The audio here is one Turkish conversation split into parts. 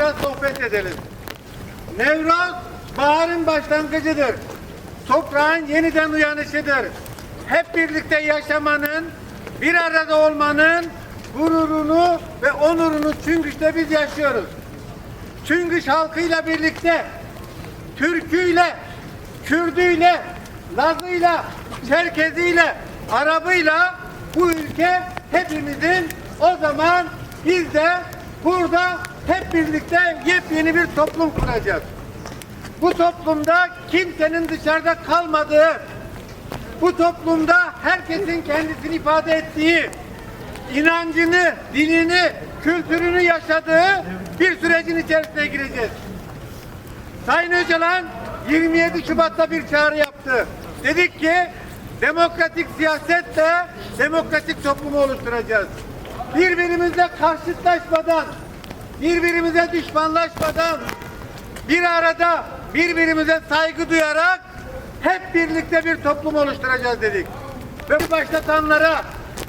biraz sohbet edelim. Nevroz baharın başlangıcıdır. Toprağın yeniden uyanışıdır. Hep birlikte yaşamanın, bir arada olmanın gururunu ve onurunu Çıngıç'ta biz yaşıyoruz. Çıngıç halkıyla birlikte Türküyle, Kürdüyle, Lazıyla, Çerkeziyle, Arabıyla bu ülke hepimizin. O zaman biz de burada hep birlikte yepyeni bir toplum kuracağız. Bu toplumda kimsenin dışarıda kalmadığı, bu toplumda herkesin kendisini ifade ettiği, inancını, dilini, kültürünü yaşadığı bir sürecin içerisine gireceğiz. Sayın Öcalan 27 Şubat'ta bir çağrı yaptı. Dedik ki demokratik siyasetle demokratik toplumu oluşturacağız. Birbirimizle karşıtlaşmadan, birbirimize düşmanlaşmadan, bir arada birbirimize saygı duyarak hep birlikte bir toplum oluşturacağız dedik. Ve bu başlatanlara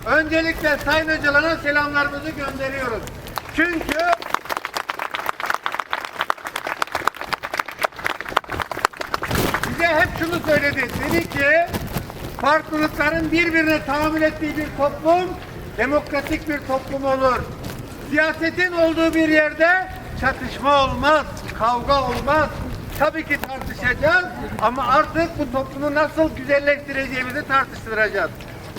öncelikle Sayın Öcalan'a selamlarımızı gönderiyoruz. Çünkü bize hep şunu söyledi. Dedi ki farklılıkların birbirine tahammül ettiği bir toplum demokratik bir toplum olur. Siyasetin olduğu bir yerde çatışma olmaz, kavga olmaz. Tabii ki tartışacağız ama artık bu toplumu nasıl güzelleştireceğimizi tartıştıracağız.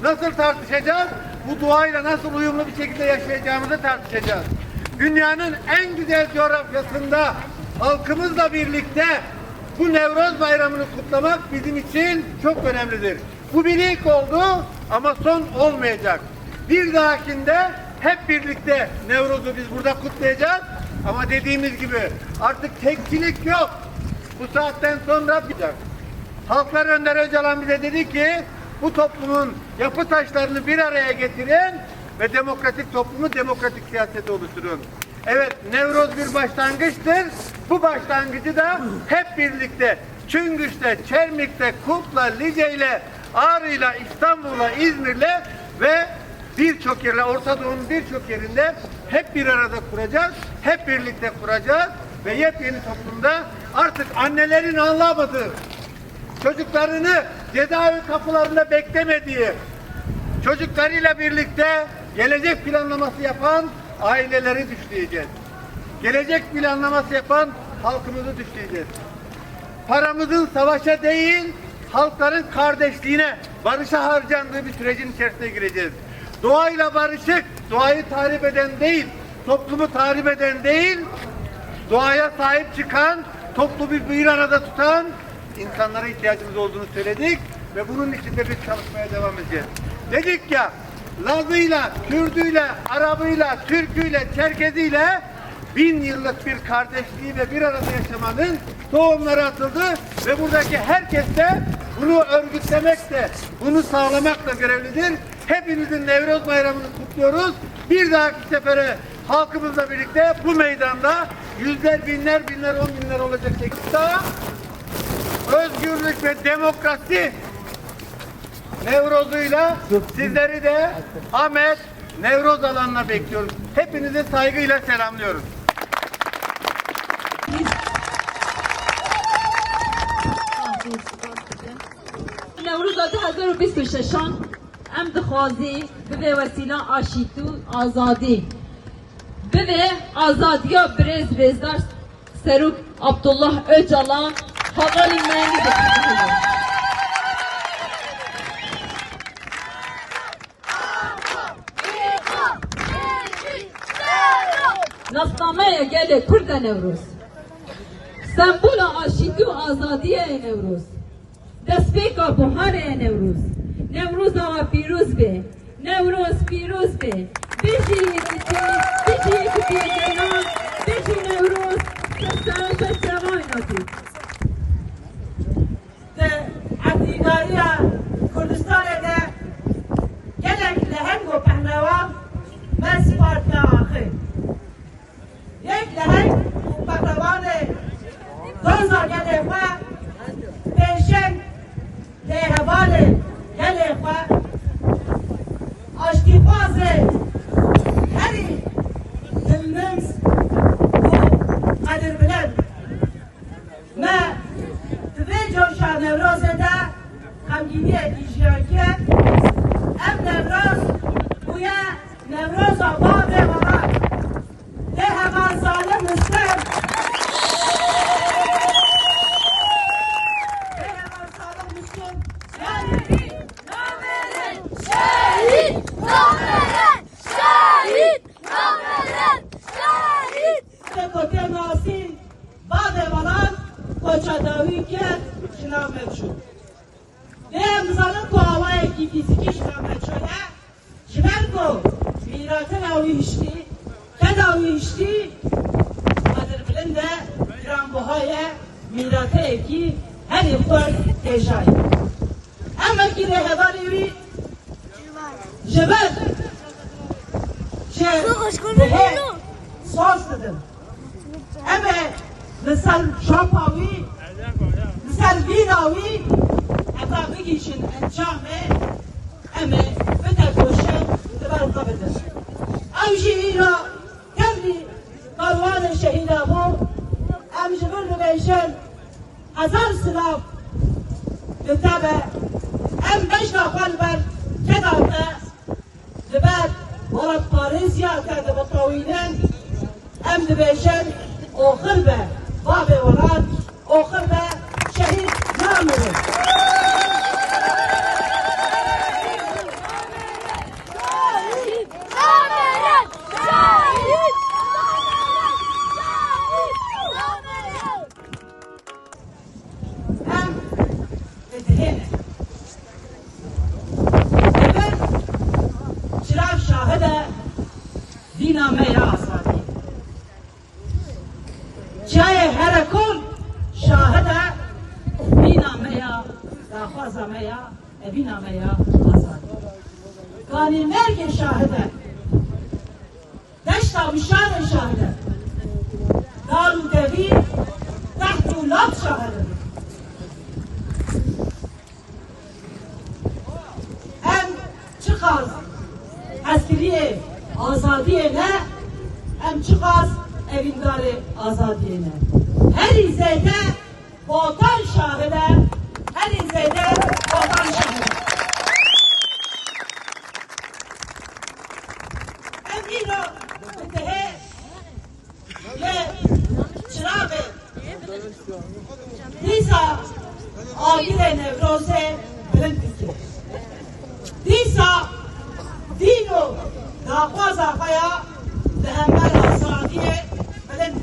Nasıl tartışacağız? Bu doğayla nasıl uyumlu bir şekilde yaşayacağımızı tartışacağız. Dünyanın en güzel coğrafyasında halkımızla birlikte bu Nevroz Bayramı'nı kutlamak bizim için çok önemlidir. Bu bir ilk oldu ama son olmayacak. Bir dahakinde hep birlikte Nevroz'u biz burada kutlayacağız. Ama dediğimiz gibi artık tekçilik yok. Bu saatten sonra yapacak. Halklar Önder Öcalan bize dedi ki bu toplumun yapı taşlarını bir araya getirin ve demokratik toplumu demokratik siyasete oluşturun. Evet, Nevroz bir başlangıçtır. Bu başlangıcı da hep birlikte Çıngıç'ta, Çermik'te, Kurt'la, Lice'yle, Ağrı'yla, İstanbul'la, İzmir'le ve birçok yerle, Orta Doğu'nun birçok yerinde hep bir arada kuracağız, hep birlikte kuracağız ve yepyeni toplumda artık annelerin anlamadığı, çocuklarını cezaevi kapılarında beklemediği, çocuklarıyla birlikte gelecek planlaması yapan aileleri düşleyeceğiz. Gelecek planlaması yapan halkımızı düşleyeceğiz. Paramızın savaşa değil, halkların kardeşliğine, barışa harcandığı bir sürecin içerisine gireceğiz. Doğayla barışık, doğayı tahrip eden değil, toplumu tahrip eden değil, doğaya sahip çıkan, toplumu bir arada tutan insanlara ihtiyacımız olduğunu söyledik ve bunun için de biz çalışmaya devam edeceğiz. Dedik ya, Lazıyla, Kürdüyle, Arabıyla, Türküyle, Çerkeziyle 1000 yıllık bir kardeşliği ve bir arada yaşamanın tohumları atıldı ve buradaki herkes de bunu örgütlemekle, bunu sağlamakla görevlidir. Hepinizin Nevroz Bayramı'nı kutluyoruz. Bir dahaki sefere halkımızla birlikte bu meydanda yüzler, binler, on binler olacak şekilde özgürlük ve demokrasi Nevroz'uyla sizleri de Ahmet Nevroz alanına bekliyoruz. Hepinizi saygıyla selamlıyoruz. نوروز 2026 ام دخوازی به وسیله آشیتو آزادی به آزادیا برز برزدار سروک عبدالله öcalan havalimanı bekliyor. Nasnameye gele Kurda Nevruz. Sembula aşitu azadiye Nevruz. Despeka buhare Nevruz. Nevruz ağa piruz be. Nevruz piruz be. Beşi yekiti yenan. Beşi Nevruz. Sesavete sevaynatı. De Abdülgariya Kurdistan'da genellikle hem bu pehnavan Mersi Park'ta ahir. یک لحظه پهلوان دوزار گله خواه پیشن لحوال گله خواه آشتی باز هری دلنمز و Nevroz'e de hamginiye diyeceğim em Nevroz buya Nevroz'a bağlı var. De hemen zalim Müslüm. De hemen zalim Müslüm. Yani Nameren şehit, nameren şehit, nameren şehit. de kote nasil bağlı varan koça daviket şınav mevcut. De emzanın ko havaya ki fiziki şınav mevcuda şınav ko miratın avişti kedavişti Kadir Bilin de Granbuhaya miratı eki her yıllar teşay. Ama ki rehevari vi Jebel Dehe Sos dedim. Ama misal şampavi misal vinavi hatta bir işin encamı ama bete koşu tebar kabedir. Amjira kemli karvan şehida bu amjibur beşen hazar sınav bitabe em beş nafal ber kedavde diber ولا باريزيا كذا بطويلين ام دبيشن اخر به باب ولاد اخر به شهيد نامر Şehit, nameren şehit, nameren ام ادهن دبر شراف شاهده دينا ميا آزادی جای هر کل شاهده دینا ميا داخوازا ميا ابینا ميا آزادی کانی مرگ شاهده دشتا وشان شاهده دارو دویر تحت لاب شاهده هم چقدر askeriye azadiye ne hem çıkaz evindari azadiye ne her izlede vatan şahide her izlede vatan şahide hem ino mütehe ye çırağı disa agile nevroze bilen fikir disa dino داخوازا خیا لهمبر آزادیه بلند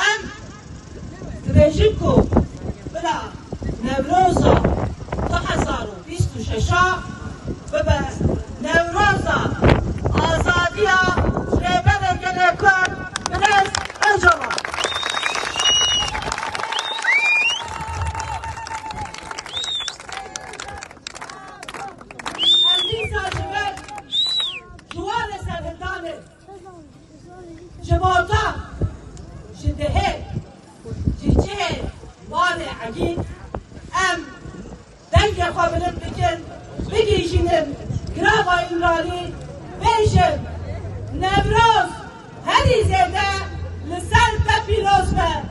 ام دبیجیم کو بلا نوروزا 2026 ببه نوروزا آزادیا ریبه گله کن بلند انجام جماعتا شده جیجه وان عجیب ام دنگ خوابلن بکن بگیشینم گراب ایمرانی بیشم نوروز هری زده لسر بپیروز به